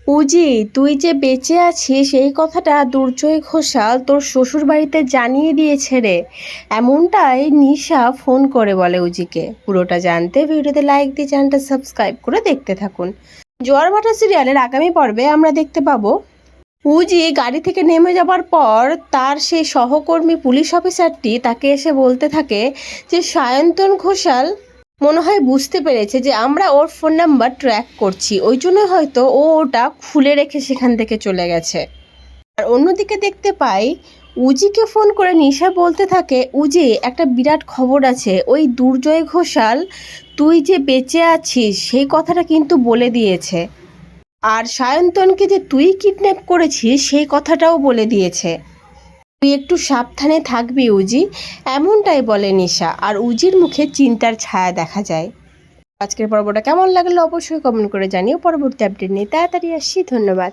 উজি, তুই যে বেঁচে আছিস এই কথাটা দুর্জয় ঘোষাল তোর শ্বশুর বাড়িতে জানিয়ে দিয়েছে রে। এমনটাই নিশা ফোন করে বলে উজিকে। পুরোটা জানতে ভিডিওতে লাইক দিয়ে চ্যানেলটা সাবস্ক্রাইব করে দেখতে থাকুন। জোয়ার ভাটা সিরিয়ালের আগামী পর্বে আমরা দেখতে পাবো উজি গাড়ি থেকে নেমে যাবার পর তার সেই সহকর্মী পুলিশ অফিসারটি তাকে এসে বলতে থাকে যে সায়ন্তন ঘোষাল মনে হয় বুঝতে পেরেছে যে আমরা ওর ফোন নাম্বার ট্র্যাক করছি, ওই জন্য হয়তো ও ওটা খুলে রেখে সেখান থেকে চলে গেছে। আর অন্যদিকে দেখতে পাই উজিকে ফোন করে নিশা বলতে থাকে, উজি একটা বিরাট খবর আছে, ওই দুর্জয় ঘোষাল তুই যে বেঁচে আছিস সেই কথাটা কিন্তু বলে দিয়েছে। আর সায়ন্তনকে যে তুই কিডন্যাপ করেছিস সেই কথাটাও বলে দিয়েছে। তুই একটু সাবধানে থাকবি উজি, এমনটাই বলে নিশা। আর উজির মুখে চিন্তার ছায়া দেখা যায়। আজকের পর্বটা কেমন লাগলো অবশ্যই কমেন্ট করে জানিও। পরবর্তী আপডেট নিয়ে তাড়াতাড়ি আসছি। ধন্যবাদ।